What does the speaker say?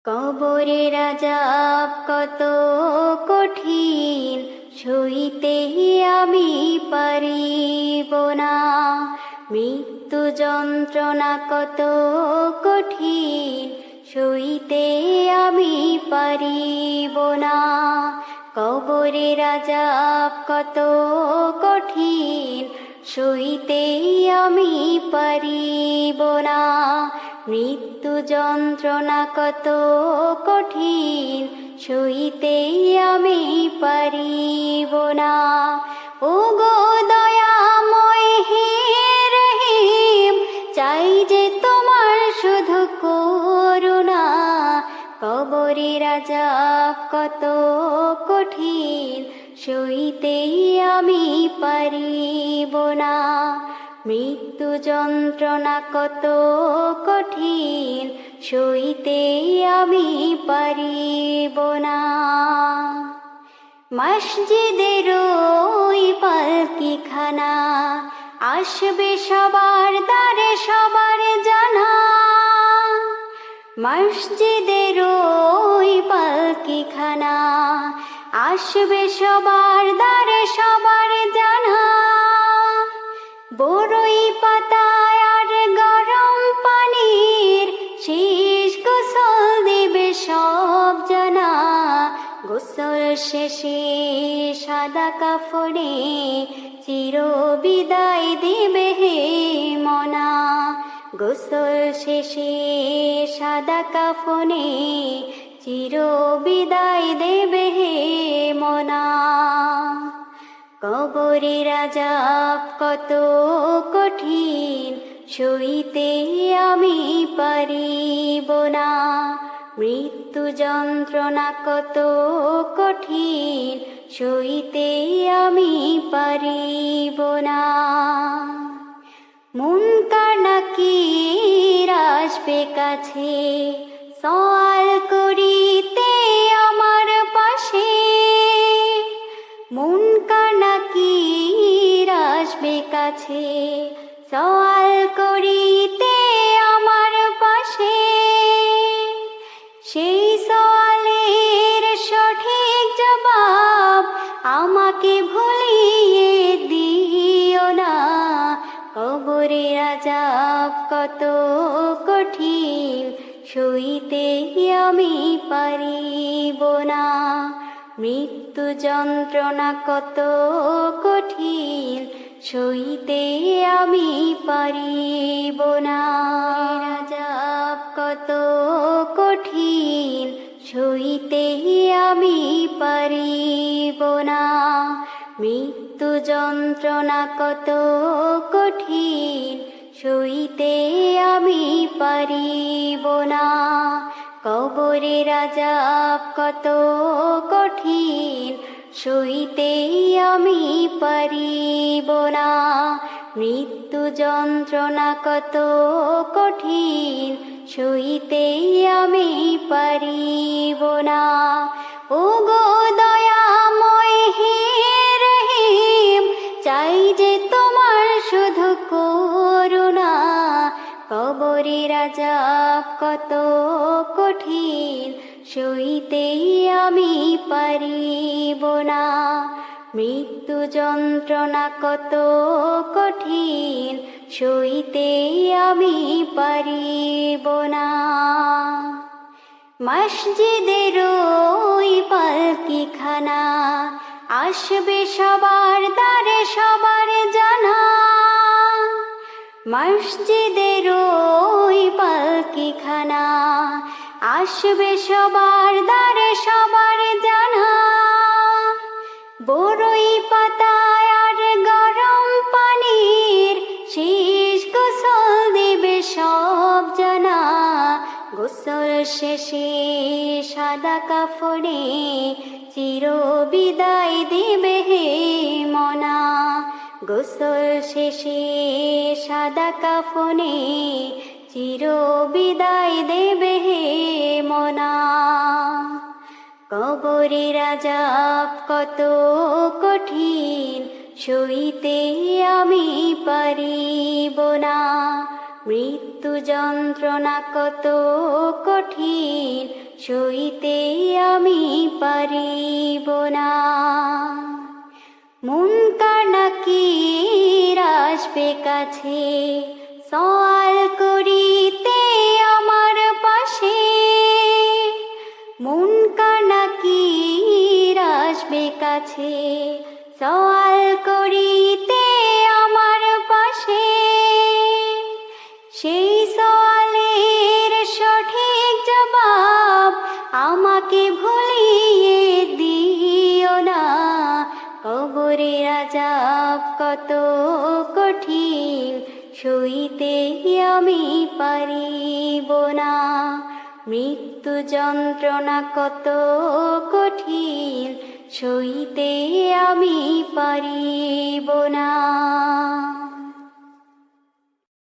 কবরের আযাব কত কঠিন, সইতে আমি পারিব না। মৃত্যু যন্ত্রণা কত কঠিন, সইতে আমি পারিব না। কবরের আযাব কত কঠিন, সইতে আমি পারিব না। মৃত্যু যন্ত্রণা কত কঠিন, সইতে আমি পারিব না। ওগো দয়াময় হে রহিম, চাই যে তোমার শুধু করুণা। কবরের আযাব কত কঠিন, সইতে আমি পারিব না। মৃত্যু যন্ত্রণা কত কঠিন, সইতে আমি পারিব না। মসজিদের ওই পালকিখানা, আসবে সবার দ্বারে সবার জানা। মসজিদের ওই পালকিখানা, আসবে সবার দ্বারে সবার জানা। বড়ই পাতায় আর গরম পানির শেষ গোসল দেবে সব জানা। গোসল শেষে সাদা কাফনে চির বিদায় দেবে হে মনা। গোসল শেষে সাদা কাফনে চির বিদায় দেবে হে মনা। কবরের আযাব কত কঠিন, সইতে আমি পারিব না। মৃত্যু যন্ত্রণা কত কঠিন, সইতে আমি পারিব না। মুনকার নাকির আসবে কাছে, সওয়াল করিতে আমার পাশে। মুনকার নাকির আসবে কাছে, সওয়াল করিতে আমার পাশে। সেই সওয়ালের সঠিক জবাব আমাকে ভুলিয়ে দিও না। কবরের আযাব কত কঠিন, সইতে আমি পারিব না। মৃত্যু যন্ত্রণা কত কঠিন, সইতে আমি পারিব না। আযাব কত কঠিন, সইতে আমি পারিব না। মৃত্যু যন্ত্রণা কত কঠিন, সইতে আমি পারিব না। কবরের আযাব কত কঠিন, সইতে আমি পারিব না। মৃত্যু যন্ত্রণা কত কঠিন, সইতে আমি পারিব না। ওগো দয়াময় হে রহিম, চাই যে তোমার শুধু করুণা। কবরের আযাব কত কঠিন, সইতে আমি পারিব না। মৃত্যু যন্ত্রণা কত কঠিন, সইতে আমি পারিব না। মসজিদের ওই পালকিখানা, আসবে সবার দ্বারে সবার জানা। মসজিদের ওই পালকিখানা, আসবে সবার দ্বারে সবার জানা। বড়ই পাতায় আর গরম পানির শেষ গোসল দেবে সব জানা। গোসল শেষে সাদা কাফনে চির বিদায় দেবে হে মনা। গোসল শেষে সাদা কাফনে চির বিদায় দেবে হে মনা। কবরের আযাব কত কঠিন, সইতে আমি পারিব না। মৃত্যু যন্ত্রণা কত কঠিন, সইতে আমি পারিব না। মুনকার নাকির আসবে কাছে, সওয়াল করিতে আমার পাশে। মুনকার নাকির আসবে কাছে, সওয়াল করিতে আমার পাশে। সেই সওয়ালের সঠিক জবাব আমাকে ভুলিয়ে দিও না। কবরের আযাব কত কঠিন, সইতে আমি পারিব না। মৃত্যু যন্ত্রণা কত কঠিন, সইতে আমি পারিব না।